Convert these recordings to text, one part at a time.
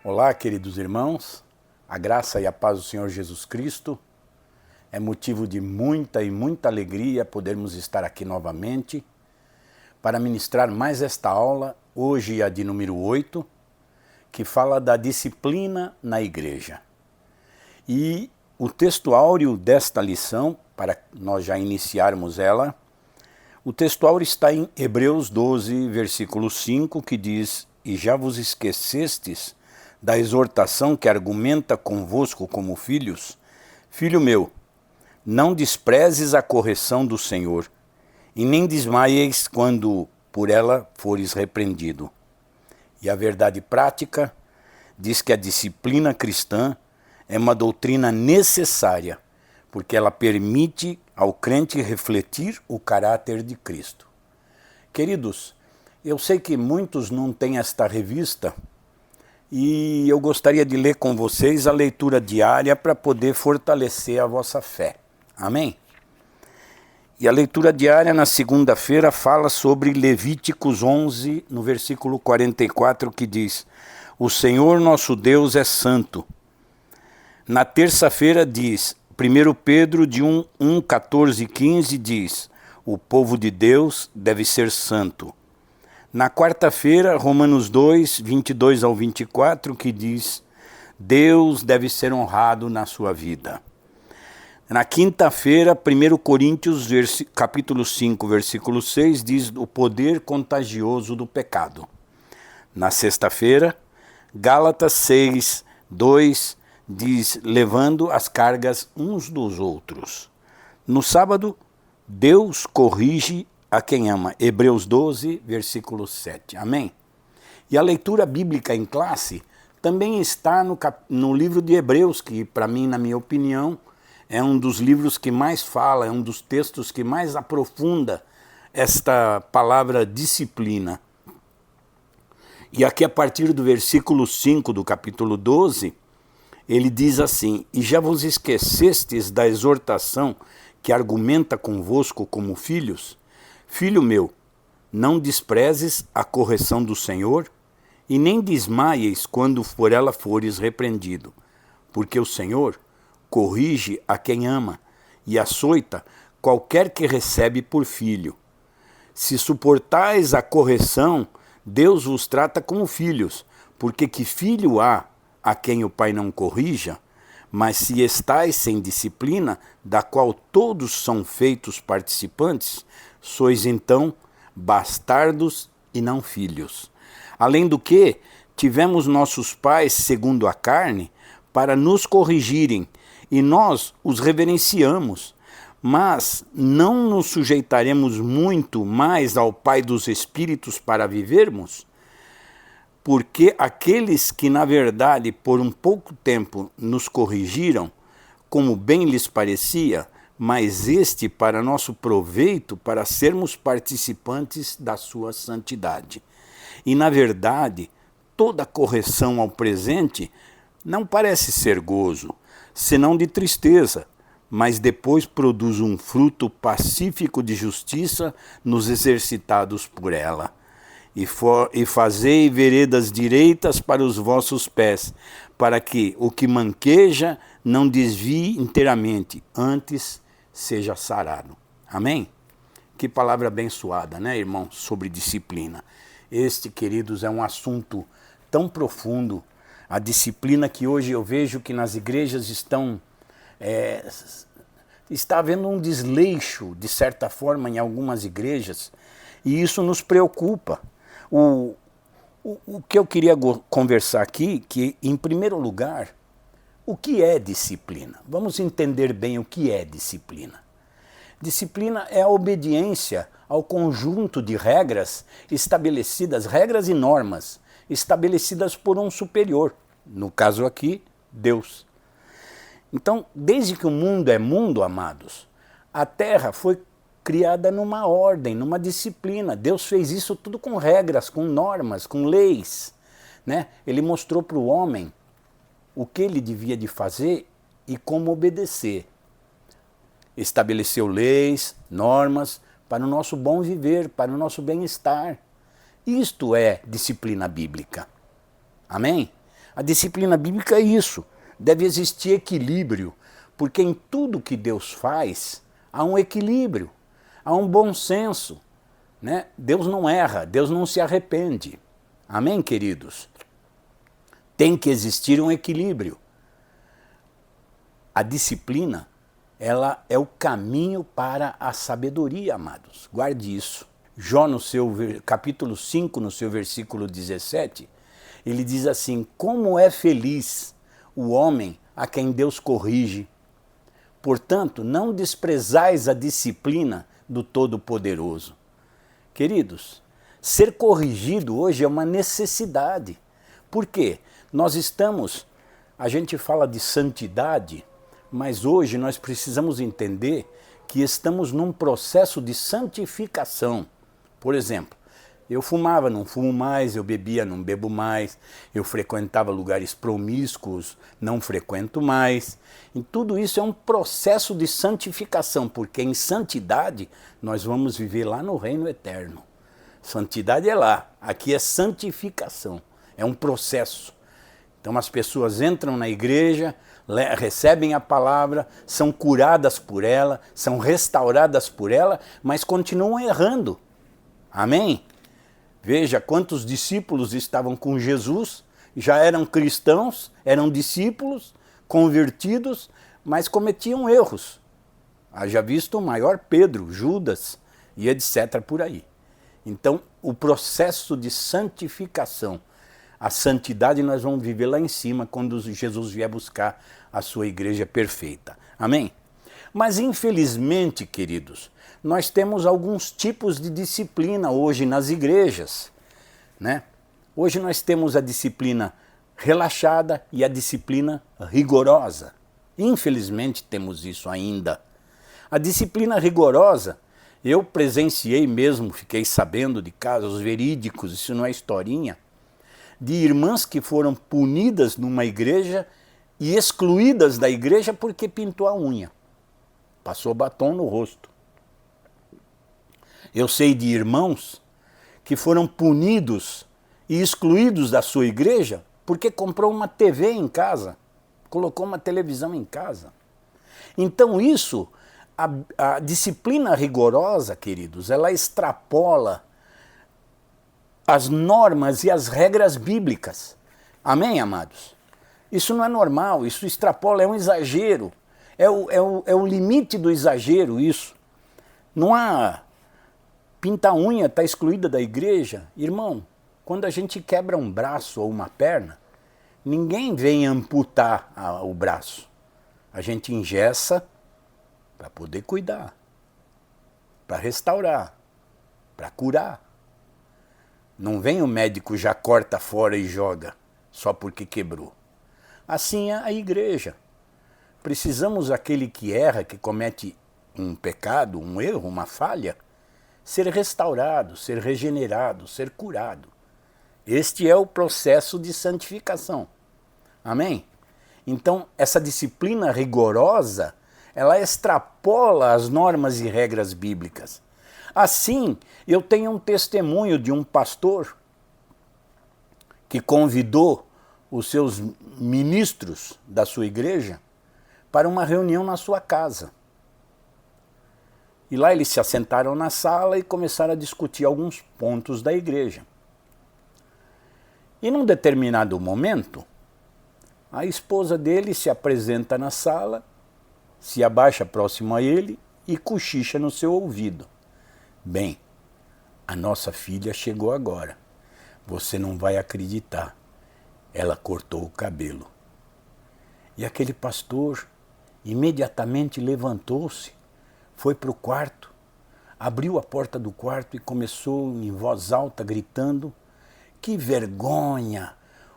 Olá, queridos irmãos, a graça e a paz do Senhor Jesus Cristo. É motivo de muita e muita alegria podermos estar aqui novamente para ministrar mais esta aula, hoje a de número 8, que fala da disciplina na igreja. E o texto áureo desta lição, para nós já iniciarmos ela, o texto áureo está em Hebreus 12, versículo 5, que diz: "E já vos esquecestes da exortação que argumenta convosco como filhos? Filho meu, não desprezes a correção do Senhor, e nem desmaieis quando por ela fores repreendido." E a verdade prática diz que a disciplina cristã é uma doutrina necessária, porque ela permite ao crente refletir o caráter de Cristo. Queridos, eu sei que muitos não têm esta revista, e eu gostaria de ler com vocês a leitura diária para poder fortalecer a vossa fé. Amém? E a leitura diária na segunda-feira fala sobre Levíticos 11, no versículo 44, que diz: "O Senhor nosso Deus é santo." Na terça-feira diz, 1 Pedro de 1, 14 e 15 diz: "O povo de Deus deve ser santo." Na quarta-feira, Romanos 2, 22 ao 24, que diz: "Deus deve ser honrado na sua vida." Na quinta-feira, 1 Coríntios, capítulo 5, versículo 6, diz: "O poder contagioso do pecado." Na sexta-feira, Gálatas 6, 2, diz: "Levando as cargas uns dos outros." No sábado, Deus corrige a quem ama. Hebreus 12, versículo 7. Amém? E a leitura bíblica em classe também está no livro de Hebreus, que para mim, na minha opinião, é um dos livros que mais fala, é um dos textos que mais aprofunda esta palavra disciplina. E aqui a partir do versículo 5 do capítulo 12, ele diz assim: "E já vos esquecestes da exortação que argumenta convosco como filhos? Filho meu, não desprezes a correção do Senhor, e nem desmaieis quando por ela fores repreendido, porque o Senhor corrige a quem ama, e açoita qualquer que recebe por filho. Se suportais a correção, Deus vos trata como filhos, porque que filho há a quem o pai não corrija? Mas se estais sem disciplina, da qual todos são feitos participantes, sois então bastardos e não filhos. Além do que, tivemos nossos pais segundo a carne para nos corrigirem, e nós os reverenciamos. Mas não nos sujeitaremos muito mais ao Pai dos Espíritos para vivermos? Porque aqueles que, na verdade, por um pouco tempo nos corrigiram, como bem lhes parecia, mas este para nosso proveito, para sermos participantes da sua santidade. E, na verdade, toda correção ao presente não parece ser gozo, senão de tristeza, mas depois produz um fruto pacífico de justiça nos exercitados por ela. E fazei veredas direitas para os vossos pés, para que o que manqueja não desvie inteiramente, antes seja sarado." Amém? Que palavra abençoada, né, irmão, sobre disciplina. Este, queridos, é um assunto tão profundo. A disciplina que hoje eu vejo que nas igrejas está havendo um desleixo, de certa forma, em algumas igrejas, e isso nos preocupa. O que eu queria conversar aqui, que, em primeiro lugar, o que é disciplina? Vamos entender bem o que é disciplina. Disciplina é a obediência ao conjunto de regras estabelecidas, regras e normas, estabelecidas por um superior, no caso aqui, Deus. Então, desde que o mundo é mundo, amados, a terra foi criada numa ordem, numa disciplina. Deus fez isso tudo com regras, com normas, com leis, né? Ele mostrou para o homem o que ele devia de fazer e como obedecer. Estabeleceu leis, normas, para o nosso bom viver, para o nosso bem-estar. Isto é disciplina bíblica. Amém? A disciplina bíblica é isso. Deve existir equilíbrio, porque em tudo que Deus faz há um equilíbrio, há um bom senso, né? Deus não erra, Deus não se arrepende. Amém, queridos? Tem que existir um equilíbrio. A disciplina, ela é o caminho para a sabedoria, amados. Guarde isso. Jó, no seu capítulo 5, no seu versículo 17, ele diz assim: como é feliz o homem a quem Deus corrige. Portanto, não desprezais a disciplina do Todo-Poderoso. Queridos, ser corrigido hoje é uma necessidade. Por quê? A gente fala de santidade, mas hoje nós precisamos entender que estamos num processo de santificação. Por exemplo, eu fumava, não fumo mais, eu bebia, não bebo mais, eu frequentava lugares promíscuos, não frequento mais. E tudo isso é um processo de santificação, porque em santidade nós vamos viver lá no reino eterno. Santidade é lá, aqui é santificação, é um processo. Então as pessoas entram na igreja, recebem a palavra, são curadas por ela, são restauradas por ela, mas continuam errando. Amém? Veja quantos discípulos estavam com Jesus, já eram cristãos, eram discípulos, convertidos, mas cometiam erros. Haja visto o maior Pedro, Judas e etc. por aí. Então, o processo de santificação, a santidade nós vamos viver lá em cima quando Jesus vier buscar a sua igreja perfeita. Amém? Mas infelizmente, queridos, nós temos alguns tipos de disciplina hoje nas igrejas, né? Hoje nós temos a disciplina relaxada e a disciplina rigorosa. Infelizmente temos isso ainda. A disciplina rigorosa, eu presenciei mesmo, fiquei sabendo de casos verídicos, isso não é historinha, de irmãs que foram punidas numa igreja e excluídas da igreja porque pintou a unha, passou batom no rosto. Eu sei de irmãos que foram punidos e excluídos da sua igreja porque comprou uma TV em casa, colocou uma televisão em casa. Então isso, a disciplina rigorosa, queridos, ela extrapola as normas e as regras bíblicas. Amém, amados? Isso não é normal, isso extrapola, é um exagero. É o limite do exagero isso. Não há... Pintar unha está excluída da igreja. Irmão, quando a gente quebra um braço ou uma perna, ninguém vem amputar o braço. A gente engessa para poder cuidar, para restaurar, para curar. Não vem o médico já corta fora e joga, só porque quebrou. Assim é a igreja. Precisamos aquele que erra, que comete um pecado, um erro, uma falha, ser restaurado, ser regenerado, ser curado. Este é o processo de santificação. Amém? Então, essa disciplina rigorosa, ela extrapola as normas e regras bíblicas. Assim, eu tenho um testemunho de um pastor que convidou os seus ministros da sua igreja para uma reunião na sua casa. E lá eles se assentaram na sala e começaram a discutir alguns pontos da igreja. E num determinado momento, a esposa dele se apresenta na sala, se abaixa próximo a ele e cochicha no seu ouvido. Bem, a nossa filha chegou agora. Você não vai acreditar. Ela cortou o cabelo. E aquele pastor imediatamente levantou-se, foi para o quarto, abriu a porta do quarto e começou em voz alta gritando: que vergonha!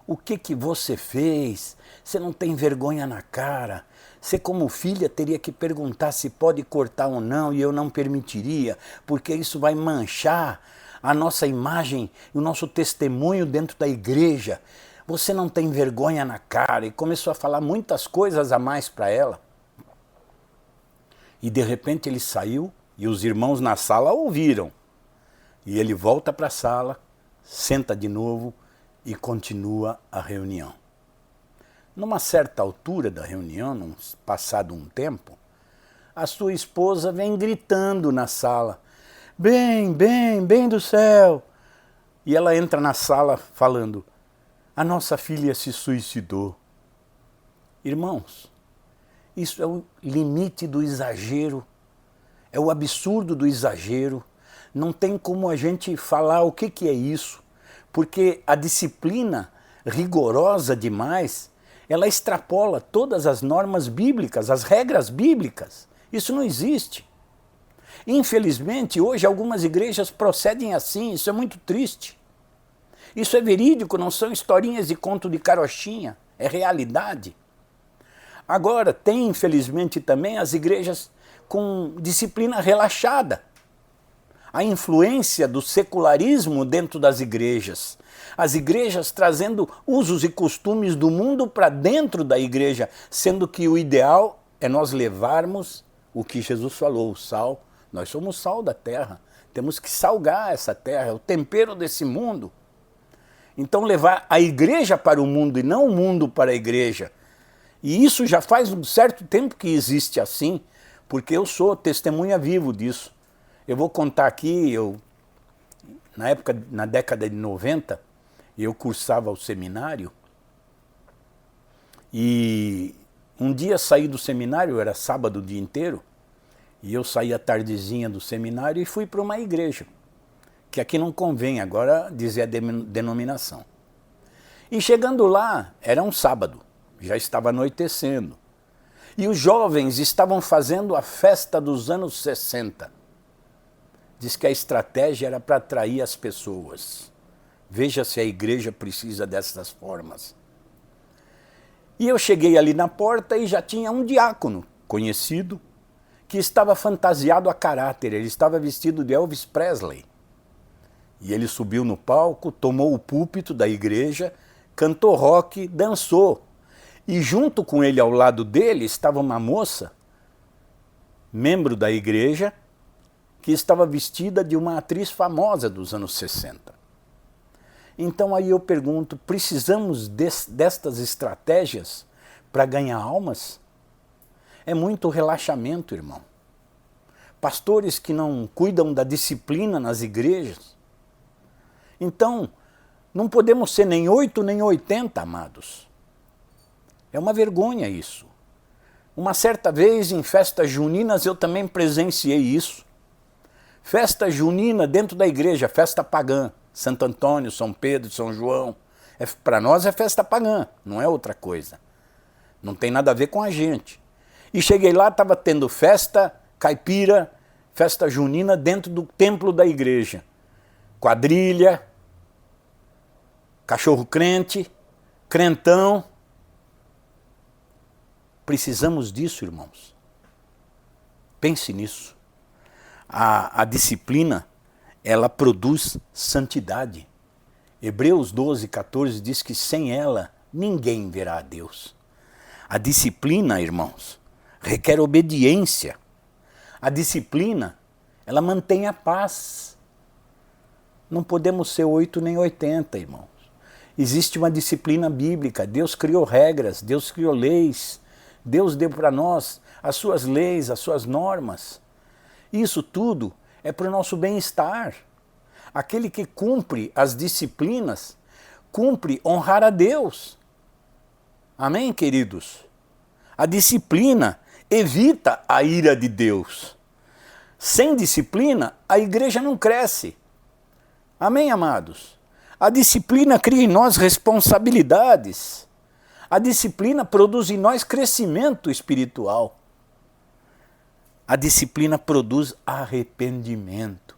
O que você fez? Você não tem vergonha na cara? Você como filha teria que perguntar se pode cortar ou não e eu não permitiria, porque isso vai manchar a nossa imagem e o nosso testemunho dentro da igreja. Você não tem vergonha na cara. E começou a falar muitas coisas a mais para ela. E de repente ele saiu e os irmãos na sala ouviram. E ele volta para a sala, senta de novo e continua a reunião. Numa certa altura da reunião, passado um tempo, a sua esposa vem gritando na sala, bem do céu. E ela entra na sala falando, a nossa filha se suicidou. Irmãos, isso é o limite do exagero, é o absurdo do exagero. Não tem como a gente falar o que é isso, porque a disciplina rigorosa demais, ela extrapola todas as normas bíblicas, as regras bíblicas. Isso não existe. Infelizmente, hoje algumas igrejas procedem assim, isso é muito triste. Isso é verídico, não são historinhas de conto de carochinha, é realidade. Agora, tem infelizmente também as igrejas com disciplina relaxada. A influência do secularismo dentro das igrejas. As igrejas trazendo usos e costumes do mundo para dentro da igreja, sendo que o ideal é nós levarmos o que Jesus falou, o sal. Nós somos sal da terra, temos que salgar essa terra, é o tempero desse mundo. Então levar a igreja para o mundo e não o mundo para a igreja. E isso já faz um certo tempo que existe assim, porque eu sou testemunha vivo disso. Eu vou contar aqui, na década de 90, eu cursava o seminário e um dia saí do seminário, era sábado o dia inteiro, e eu saí à tardezinha do seminário e fui para uma igreja, que aqui não convém agora dizer a denominação. E chegando lá, era um sábado, já estava anoitecendo, e os jovens estavam fazendo a festa dos anos 60. Diz que a estratégia era para atrair as pessoas. Veja se a igreja precisa dessas formas. E eu cheguei ali na porta e já tinha um diácono conhecido que estava fantasiado a caráter, ele estava vestido de Elvis Presley. E ele subiu no palco, tomou o púlpito da igreja, cantou rock, dançou. E junto com ele, ao lado dele, estava uma moça, membro da igreja, que estava vestida de uma atriz famosa dos anos 60. Então aí eu pergunto, precisamos destas estratégias para ganhar almas? É muito relaxamento, irmão. Pastores que não cuidam da disciplina nas igrejas. Então, não podemos ser nem 8 nem 80, amados. É uma vergonha isso. Uma certa vez, em festas juninas, eu também presenciei isso. Festa junina dentro da igreja, festa pagã. Santo Antônio, São Pedro, São João. Para nós é festa pagã, não é outra coisa. Não tem nada a ver com a gente. E cheguei lá, estava tendo festa caipira, festa junina dentro do templo da igreja. Quadrilha, cachorro crente, crentão. Precisamos disso, irmãos. Pense nisso. A disciplina, ela produz santidade. Hebreus 12, 14 diz que sem ela ninguém verá a Deus. A disciplina, irmãos, requer obediência. A disciplina, ela mantém a paz. Não podemos ser 8 nem 80, irmãos. Existe uma disciplina bíblica. Deus criou regras, Deus criou leis. Deus deu para nós as suas leis, as suas normas. Isso tudo é para o nosso bem-estar. Aquele que cumpre as disciplinas, cumpre honrar a Deus. Amém, queridos? A disciplina evita a ira de Deus. Sem disciplina, a igreja não cresce. Amém, amados? A disciplina cria em nós responsabilidades. A disciplina produz em nós crescimento espiritual. A disciplina produz arrependimento.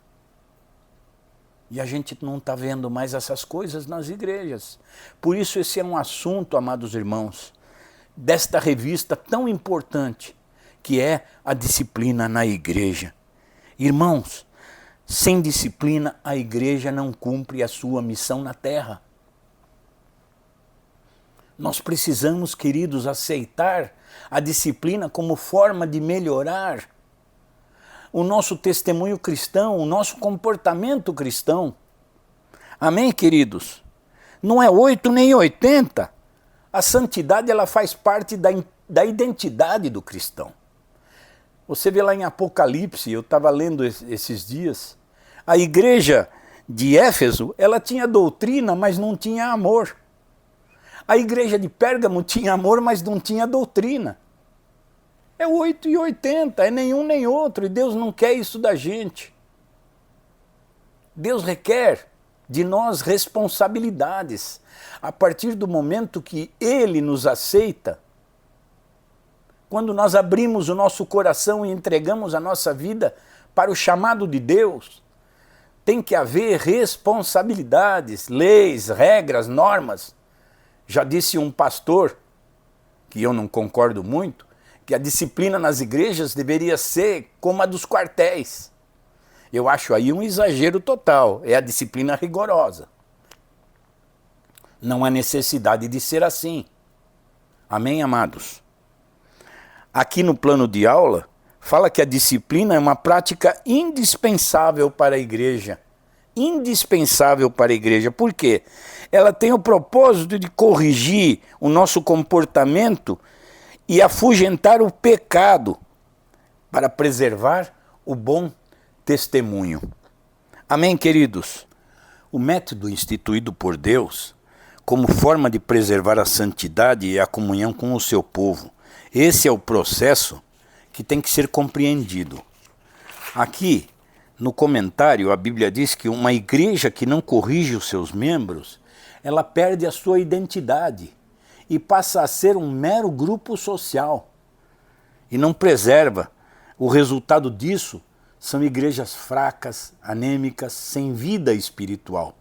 E a gente não está vendo mais essas coisas nas igrejas. Por isso esse é um assunto, amados irmãos, desta revista tão importante, que é a disciplina na igreja. Irmãos, sem disciplina a igreja não cumpre a sua missão na terra. Nós precisamos, queridos, aceitar a disciplina como forma de melhorar o nosso testemunho cristão, o nosso comportamento cristão. Amém, queridos? Não é 8 nem 80. A santidade ela faz parte da identidade do cristão. Você vê lá em Apocalipse, eu estava lendo esses dias, a igreja de Éfeso, ela tinha doutrina, mas não tinha amor. A igreja de Pérgamo tinha amor, mas não tinha doutrina. É 8 e 80, é nenhum nem outro, e Deus não quer isso da gente. Deus requer de nós responsabilidades. A partir do momento que Ele nos aceita, quando nós abrimos o nosso coração e entregamos a nossa vida para o chamado de Deus, tem que haver responsabilidades, leis, regras, normas. Já disse um pastor, que eu não concordo muito, que a disciplina nas igrejas deveria ser como a dos quartéis. Eu acho aí um exagero total, é a disciplina rigorosa. Não há necessidade de ser assim. Amém, amados? Aqui no plano de aula, fala que a disciplina é uma prática indispensável para a igreja. Indispensável para a igreja. Por quê? Ela tem o propósito de corrigir o nosso comportamento e afugentar o pecado para preservar o bom testemunho. Amém, queridos? O método instituído por Deus como forma de preservar a santidade e a comunhão com o seu povo. Esse é o processo que tem que ser compreendido. Aqui, no comentário, a Bíblia diz que uma igreja que não corrige os seus membros, ela perde a sua identidade e passa a ser um mero grupo social e não preserva. O resultado disso são igrejas fracas, anêmicas, sem vida espiritual.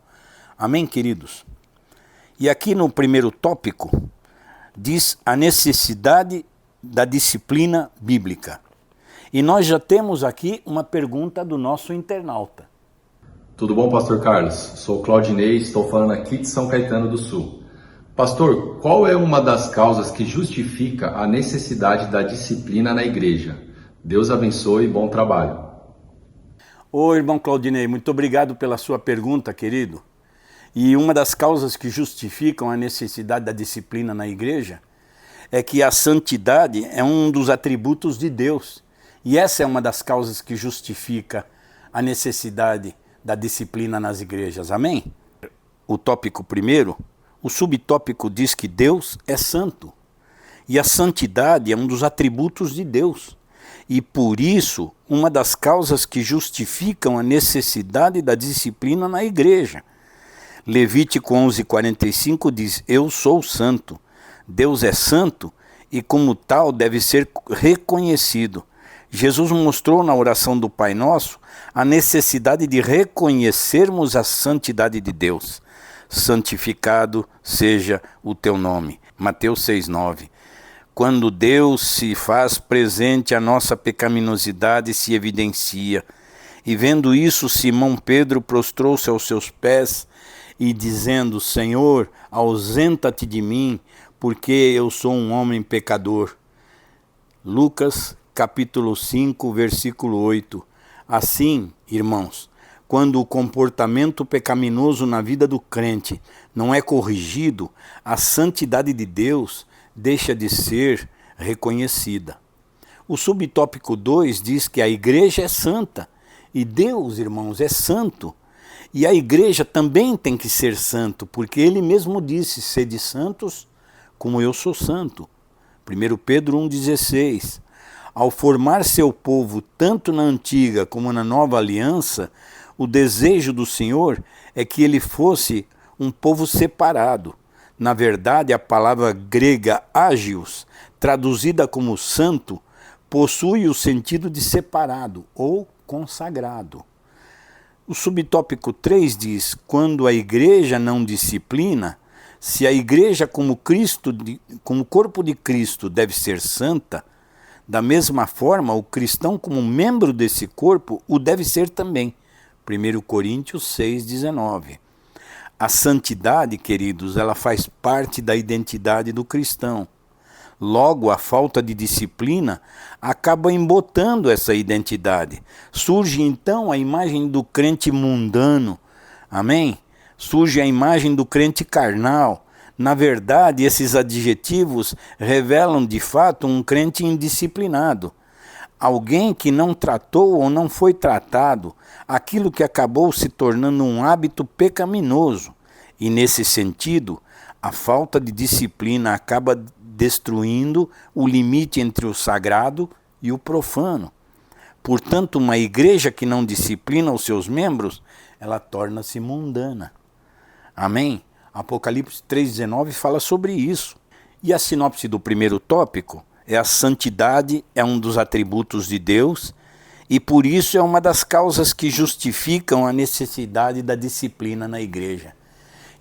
Amém, queridos? E aqui no primeiro tópico, diz a necessidade da disciplina bíblica. E nós já temos aqui uma pergunta do nosso internauta. Tudo bom, Pastor Carlos? Sou Claudinei, estou falando aqui de São Caetano do Sul. Pastor, qual é uma das causas que justifica a necessidade da disciplina na igreja? Deus abençoe e bom trabalho. Ô irmão Claudinei, muito obrigado pela sua pergunta, querido. E uma das causas que justificam a necessidade da disciplina na igreja é que a santidade é um dos atributos de Deus. E essa é uma das causas que justifica a necessidade da disciplina nas igrejas. Amém? O tópico primeiro, o subtópico diz que Deus é santo. E a santidade é um dos atributos de Deus. E por isso, uma das causas que justificam a necessidade da disciplina na igreja. Levítico 11:45 diz: eu sou santo. Deus é santo e como tal deve ser reconhecido. Jesus mostrou na oração do Pai Nosso a necessidade de reconhecermos a santidade de Deus. Santificado seja o teu nome. Mateus 6:9. Quando Deus se faz presente, a nossa pecaminosidade se evidencia. E vendo isso, Simão Pedro prostrou-se aos seus pés e dizendo: Senhor, ausenta-te de mim, porque eu sou um homem pecador. Lucas capítulo 5, versículo 8. Assim, irmãos, quando o comportamento pecaminoso na vida do crente não é corrigido, a santidade de Deus deixa de ser reconhecida. O subtópico 2 diz que a igreja é santa, e Deus, irmãos, é santo. E a igreja também tem que ser santo, porque ele mesmo disse: sede santos como eu sou santo. 1 Pedro 1,16. Ao formar seu povo tanto na antiga como na nova aliança, o desejo do Senhor é que ele fosse um povo separado. Na verdade, a palavra grega agios, traduzida como santo, possui o sentido de separado ou consagrado. O subtópico 3 diz: quando a igreja não disciplina, se a igreja como corpo de Cristo deve ser santa, da mesma forma o cristão como membro desse corpo o deve ser também. 1 Coríntios 6,19. A santidade, queridos, ela faz parte da identidade do cristão. Logo, a falta de disciplina acaba embotando essa identidade. Surge então a imagem do crente mundano, amém? Surge a imagem do crente carnal, Na verdade, esses adjetivos revelam de fato um crente indisciplinado. Alguém que não tratou ou não foi tratado aquilo que acabou se tornando um hábito pecaminoso. E nesse sentido, a falta de disciplina acaba destruindo o limite entre o sagrado e o profano. Portanto, uma igreja que não disciplina os seus membros, ela torna-se mundana. Amém? Apocalipse 3,19 fala sobre isso. E a sinopse do primeiro tópico é: a santidade é um dos atributos de Deus e por isso é uma das causas que justificam a necessidade da disciplina na igreja.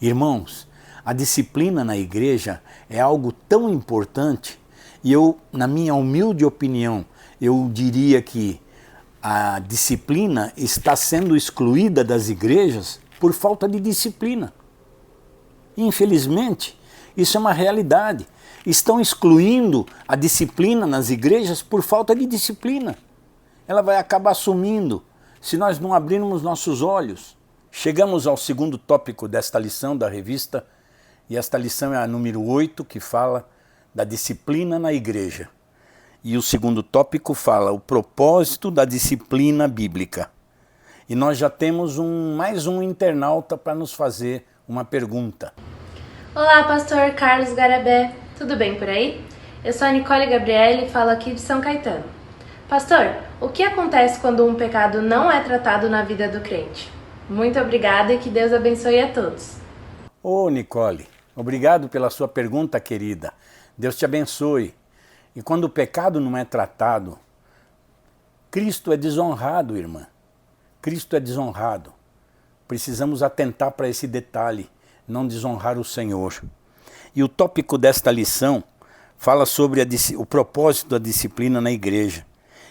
Irmãos, a disciplina na igreja é algo tão importante e eu, na minha humilde opinião, eu diria que a disciplina está sendo excluída das igrejas por falta de disciplina. Infelizmente, isso é uma realidade. Estão excluindo a disciplina nas igrejas por falta de disciplina. Ela vai acabar sumindo se nós não abrirmos nossos olhos. Chegamos ao segundo tópico desta lição da revista, e esta lição é a número 8, que fala da disciplina na igreja. E o segundo tópico fala o propósito da disciplina bíblica. E nós já temos mais um internauta para nos fazer uma pergunta. Olá, pastor Carlos Garabé, tudo bem por aí? Eu sou a Nicole Gabriele e falo aqui de São Caetano. Pastor, o que acontece quando um pecado não é tratado na vida do crente? Muito obrigada e que Deus abençoe a todos. Ô Nicole, obrigado pela sua pergunta, querida. Deus te abençoe. E quando o pecado não é tratado, Cristo é desonrado, irmã. Cristo é desonrado. Precisamos atentar para esse detalhe, não desonrar o Senhor. E o tópico desta lição fala sobre o propósito da disciplina na igreja.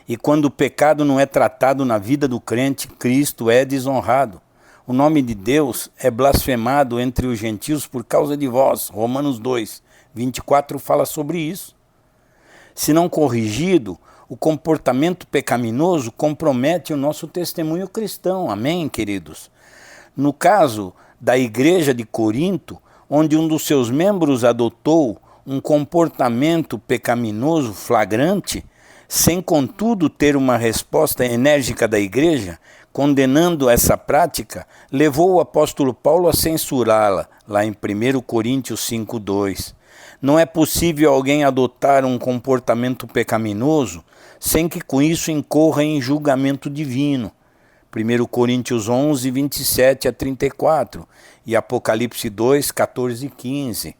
E quando o pecado não é tratado na vida do crente, Cristo é desonrado. O nome de Deus é blasfemado entre os gentios por causa de vós. Romanos 2, 24 fala sobre isso. Se não corrigido, o comportamento pecaminoso compromete o nosso testemunho cristão. Amém, queridos? No caso da igreja de Corinto, onde um dos seus membros adotou um comportamento pecaminoso flagrante, sem contudo ter uma resposta enérgica da igreja, condenando essa prática, levou o apóstolo Paulo a censurá-la, lá em 1 Coríntios 5:2. Não é possível alguém adotar um comportamento pecaminoso sem que com isso incorra em julgamento divino. 1 Coríntios 11, 27 a 34 e Apocalipse 2, 14 e 15.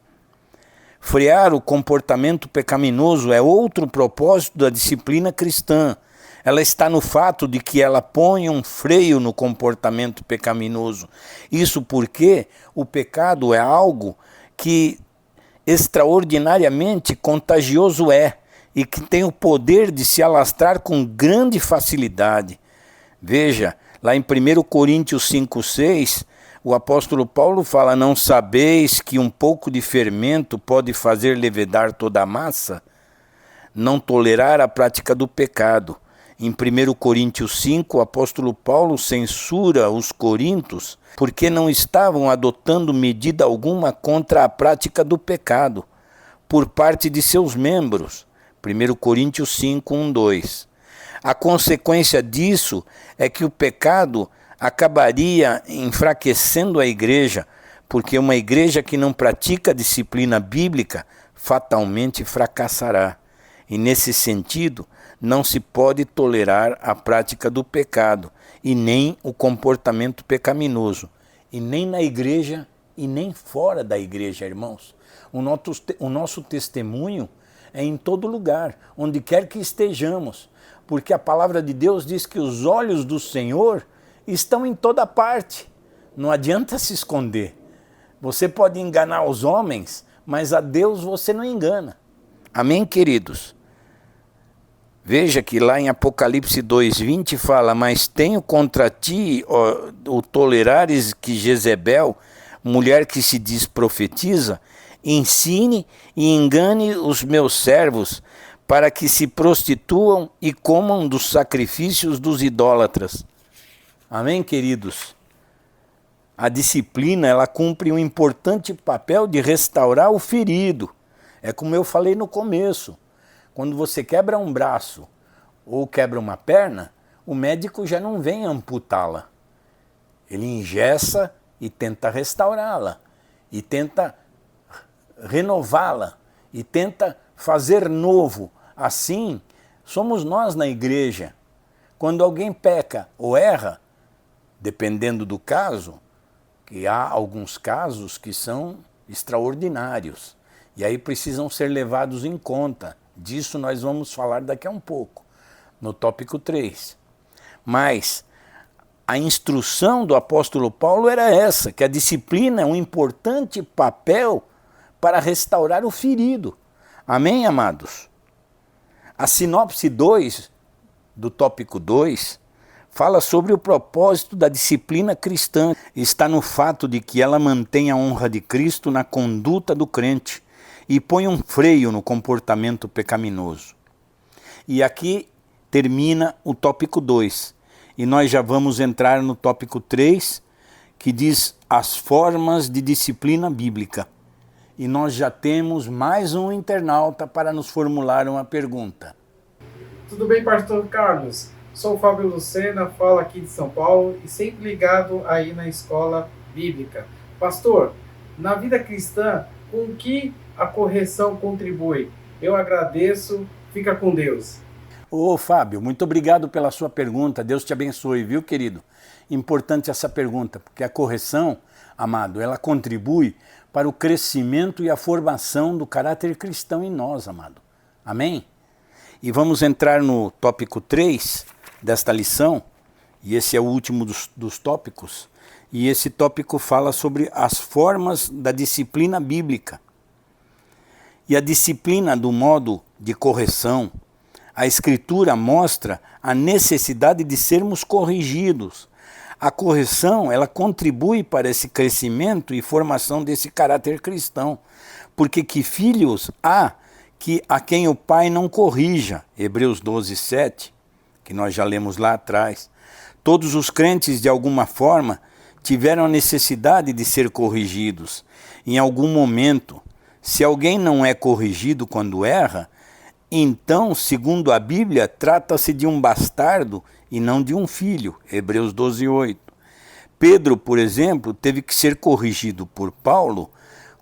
Frear o comportamento pecaminoso é outro propósito da disciplina cristã. Ela está no fato de que ela põe um freio no comportamento pecaminoso. Isso porque o pecado é algo que extraordinariamente contagioso é e que tem o poder de se alastrar com grande facilidade. Veja, lá em 1 Coríntios 5:6, o apóstolo Paulo fala: não sabeis que um pouco de fermento pode fazer levedar toda a massa? Não tolerar a prática do pecado. Em 1 Coríntios 5, o apóstolo Paulo censura os coríntios porque não estavam adotando medida alguma contra a prática do pecado por parte de seus membros. 1 Coríntios 5, 1, 2. A consequência disso é que o pecado acabaria enfraquecendo a igreja, porque uma igreja que não pratica a disciplina bíblica fatalmente fracassará. E nesse sentido, não se pode tolerar a prática do pecado e nem o comportamento pecaminoso, e nem na igreja e nem fora da igreja, irmãos. O nosso testemunho é em todo lugar, onde quer que estejamos, porque a palavra de Deus diz que os olhos do Senhor estão em toda parte. Não adianta se esconder. Você pode enganar os homens, mas a Deus você não engana. Amém, queridos? Veja que lá em Apocalipse 2:20 fala: mas tenho contra ti, o tolerares que Jezebel, mulher que se diz profetiza, ensine e engane os meus servos, para que se prostituam e comam dos sacrifícios dos idólatras. Amém, queridos? a disciplina ela cumpre um importante papel de restaurar o ferido. É como eu falei no começo, quando você quebra um braço ou quebra uma perna, o médico já não vem amputá-la. Ele engessa e tenta restaurá-la, e tenta renová-la, e tenta fazer novo. Assim, somos nós na igreja. Quando alguém peca ou erra, dependendo do caso, que há alguns casos que são extraordinários, e aí precisam ser levados em conta. Disso nós vamos falar daqui a um pouco, no tópico 3. Mas a instrução do apóstolo Paulo era essa, que a disciplina é um importante papel para restaurar o ferido. Amém, amados? A sinopse 2, do tópico 2, fala sobre o propósito da disciplina cristã. Está no fato de que ela mantém a honra de Cristo na conduta do crente e põe um freio no comportamento pecaminoso. E aqui termina o tópico 2. E nós já vamos entrar no tópico 3, que diz as formas de disciplina bíblica. E nós já temos mais um internauta para nos formular uma pergunta. Tudo bem, pastor Carlos? Sou o Fábio Lucena, falo aqui de São Paulo e sempre ligado aí na escola bíblica. Pastor, na vida cristã, com que a correção contribui? Eu agradeço, fica com Deus. Ô Fábio, muito obrigado pela sua pergunta, Deus te abençoe, viu querido? Importante essa pergunta, porque a correção, amado, ela contribui para o crescimento e a formação do caráter cristão em nós, amado. Amém? E vamos entrar no tópico 3 desta lição, e esse é o último dos tópicos, e esse tópico fala sobre as formas da disciplina bíblica. E a disciplina do modo de correção, a Escritura mostra a necessidade de sermos corrigidos. A correção, ela contribui para esse crescimento e formação desse caráter cristão. Porque que filhos há a quem o pai não corrija? Hebreus 12, 7, que nós já lemos lá atrás. Todos os crentes, de alguma forma, tiveram a necessidade de ser corrigidos. Em algum momento, se alguém não é corrigido quando erra, então, segundo a Bíblia, trata-se de um bastardo e não de um filho. Hebreus 12, 8. Pedro, por exemplo, teve que ser corrigido por Paulo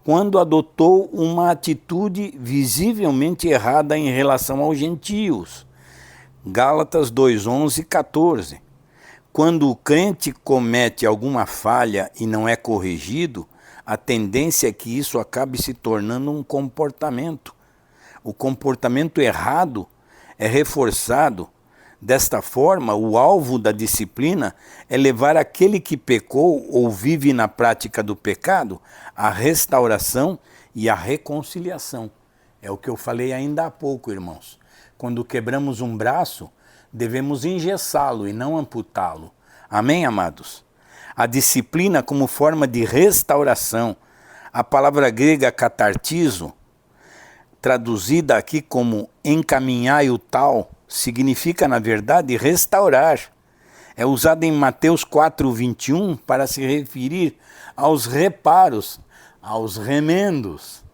quando adotou uma atitude visivelmente errada em relação aos gentios. Gálatas 2, 11 e 14. Quando o crente comete alguma falha e não é corrigido, a tendência é que isso acabe se tornando um comportamento. O comportamento errado é reforçado. Desta forma, o alvo da disciplina é levar aquele que pecou ou vive na prática do pecado à restauração e à reconciliação. É o que eu falei ainda há pouco, irmãos. Quando quebramos um braço, devemos engessá-lo e não amputá-lo. Amém, amados? A disciplina como forma de restauração. A palavra grega catartizo, traduzida aqui como encaminhar o tal, significa, na verdade, restaurar. É usada em Mateus 4, 21 para se referir aos reparos, aos remendos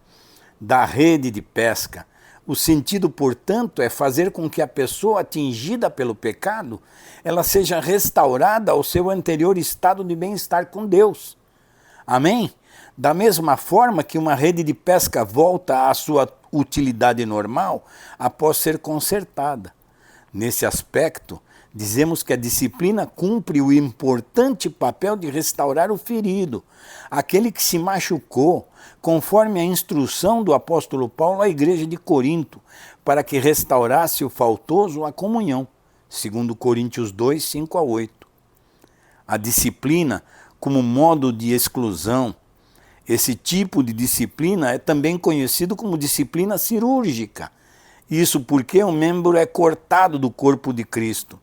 da rede de pesca. O sentido, portanto, é fazer com que a pessoa atingida pelo pecado, ela seja restaurada ao seu anterior estado de bem-estar com Deus. Amém? Da mesma forma que uma rede de pesca volta à sua utilidade normal após ser consertada. Nesse aspecto, dizemos que a disciplina cumpre o importante papel de restaurar o ferido, aquele que se machucou, conforme a instrução do apóstolo Paulo à igreja de Corinto, para que restaurasse o faltoso à comunhão, segundo Coríntios 2, 5 a 8. A disciplina como modo de exclusão. Esse tipo de disciplina é também conhecido como disciplina cirúrgica. Isso porque um membro é cortado do corpo de Cristo.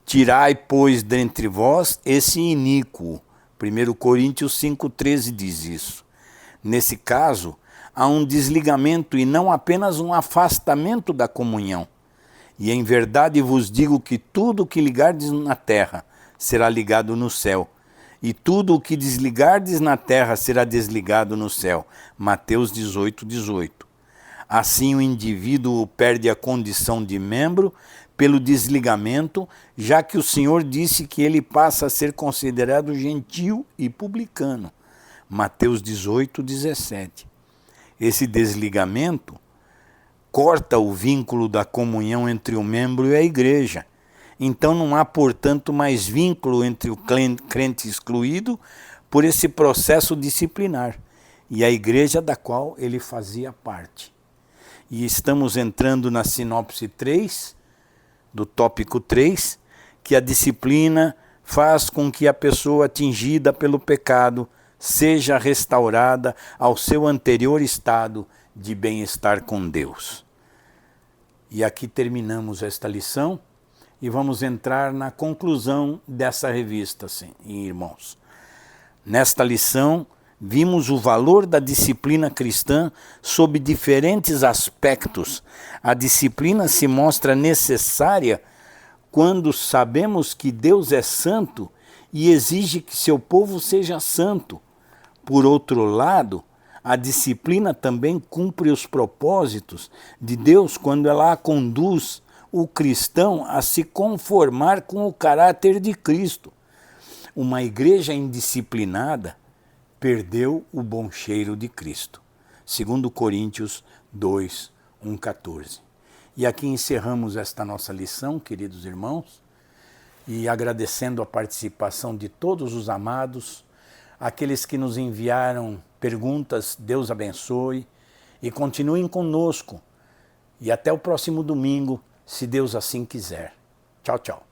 Tirai, pois, dentre vós esse iníquo. 1 Coríntios 5,13 diz isso. Nesse caso, há um desligamento e não apenas um afastamento da comunhão. E em verdade vos digo que tudo o que ligardes na terra será ligado no céu, e tudo o que desligardes na terra será desligado no céu. Mateus 18:18. Assim o indivíduo perde a condição de membro pelo desligamento, já que o Senhor disse que ele passa a ser considerado gentio e publicano. Mateus 18:17. Esse desligamento corta o vínculo da comunhão entre o membro e a igreja. Então não há, portanto, mais vínculo entre o crente excluído por esse processo disciplinar e a igreja da qual ele fazia parte. E estamos entrando na sinopse 3, do tópico 3, que a disciplina faz com que a pessoa atingida pelo pecado seja restaurada ao seu anterior estado de bem-estar com Deus. E aqui terminamos esta lição e vamos entrar na conclusão dessa revista, sim, irmãos. Nesta lição, vimos o valor da disciplina cristã sob diferentes aspectos. A disciplina se mostra necessária quando sabemos que Deus é santo e exige que seu povo seja santo. Por outro lado, a disciplina também cumpre os propósitos de Deus quando ela conduz o cristão a se conformar com o caráter de Cristo. Uma igreja indisciplinada perdeu o bom cheiro de Cristo. 2 Coríntios 2, 1-14. E aqui encerramos esta nossa lição, queridos irmãos, e agradecendo a participação de todos os amados, aqueles que nos enviaram perguntas, Deus abençoe e continuem conosco. E até o próximo domingo, se Deus assim quiser. Tchau, tchau.